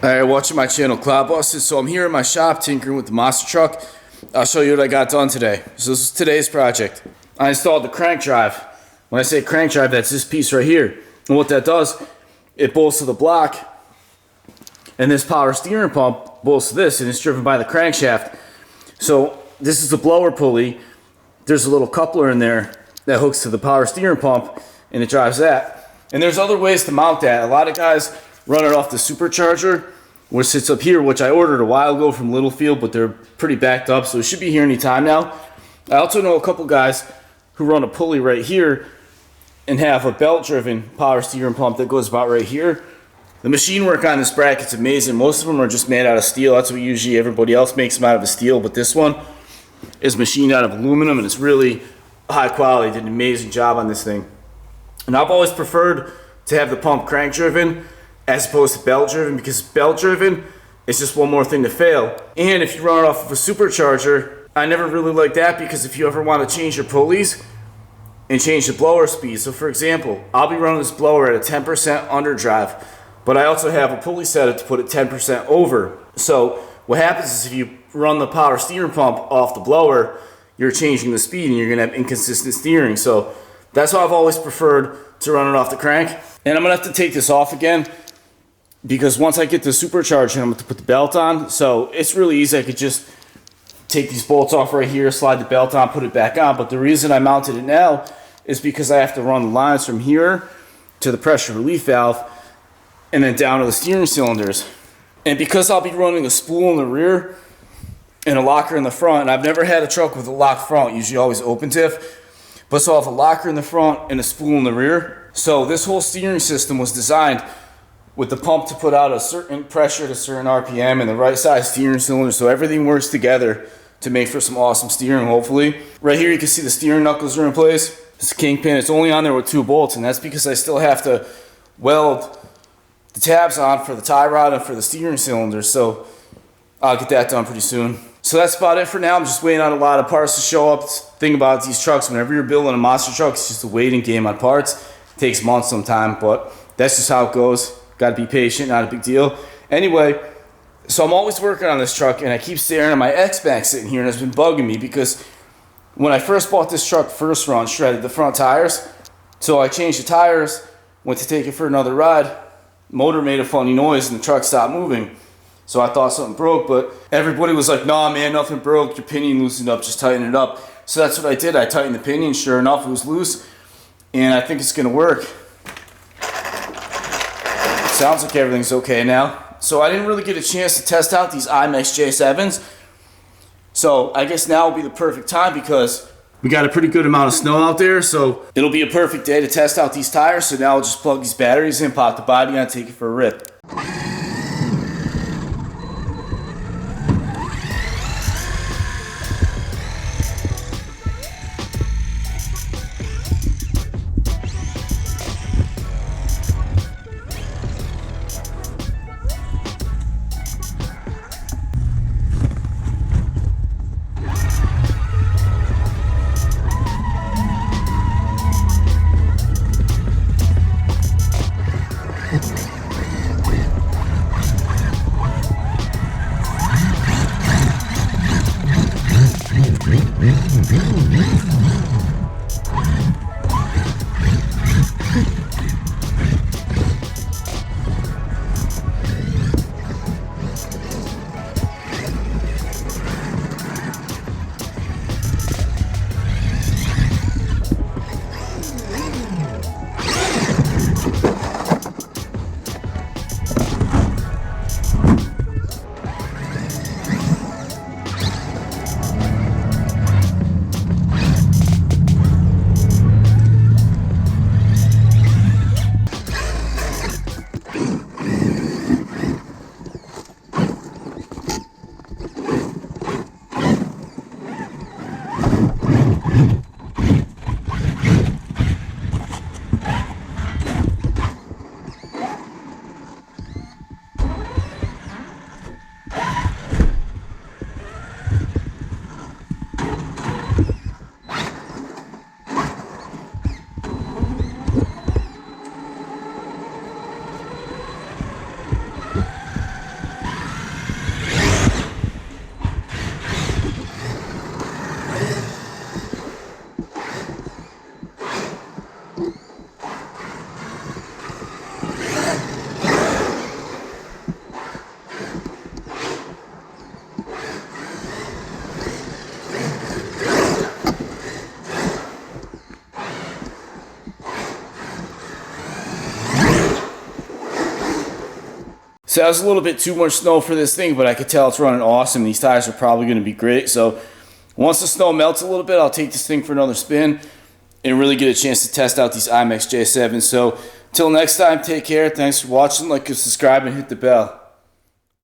Alright, watching my channel Cloud Busted. So I'm here in my shop tinkering with the monster truck. I'll show you what I got done today. So this is today's project. I installed the crank drive. When I say crank drive, that's this piece right here. And what that does, it bolts to the block, and this power steering pump bolts to this, and it's driven by the crankshaft. So this is the blower pulley. There's a little coupler in there that hooks to the power steering pump, and it drives that. And there's other ways to mount that. A lot of guys run it off the supercharger, which sits up here, which I ordered a while ago from Littlefield, but they're pretty backed up, so it should be here any time now. I also know a couple guys who run a pulley right here and have a belt-driven power steering pump that goes about right here. The machine work on this bracket's amazing. Most of them are just made out of steel. That's what usually everybody else makes them out of steel, but this one is machined out of aluminum, and it's really high quality. Did an amazing job on this thing. And I've always preferred to have the pump crank-driven as opposed to belt-driven, because belt-driven is just one more thing to fail. And if you run it off of a supercharger, I never really like that, because if you ever want to change your pulleys and change the blower speed. So for example, I'll be running this blower at a 10% underdrive, but I also have a pulley setup to put it 10% over. So what happens is if you run the power steering pump off the blower, you're changing the speed and you're going to have inconsistent steering. So that's why I've always preferred to run it off the crank. And I'm going to have to take this off again, because once I get the supercharger, I'm going to put the belt on. So it's really easy. I could just take these bolts off right here, slide the belt on, put it back on. But the reason I mounted it now is because I have to run the lines from here to the pressure relief valve and then down to the steering cylinders. And because I'll be running a spool in the rear and a locker in the front, and I've never had a truck with a locked front, usually always open tiff. But so I'll have a locker in the front and a spool in the rear. So this whole steering system was designed with the pump to put out a certain pressure at a certain RPM and the right size steering cylinder, so everything works together to make for some awesome steering, hopefully. Right here you can see the steering knuckles are in place. This kingpin, it's only on there with 2 bolts, and that's because I still have to weld the tabs on for the tie rod and for the steering cylinder, so I'll get that done pretty soon. So that's about it for now. I'm just waiting on a lot of parts to show up. The thing about these trucks, whenever you're building a monster truck, it's just a waiting game on parts. It takes months sometimes, but that's just how it goes. Got to be patient, not a big deal. Anyway, so I'm always working on this truck, and I keep staring at my Xmaxx sitting here, and it's been bugging me because when I first bought this truck, first run, shredded the front tires. So I changed the tires, went to take it for another ride. Motor made a funny noise, and the truck stopped moving. So I thought something broke, but everybody was like, "Nah, man, nothing broke. Your pinion loosened up. Just tighten it up." So that's what I did. I tightened the pinion. Sure enough, it was loose, and I think it's going to work. Sounds like everything's okay now. So I didn't really get a chance to test out these Xmaxx J7s. So I guess now will be the perfect time, because we got a pretty good amount of snow out there. So it'll be a perfect day to test out these tires. So now I'll just plug these batteries in, pop the body on, take it for a rip. So that was a little bit too much snow for this thing, but I could tell it's running awesome. These tires are probably going to be great. So once the snow melts a little bit, I'll take this thing for another spin and really get a chance to test out these Xmaxx J7s. So till next time, take care. Thanks for watching. Like, subscribe, and hit the bell.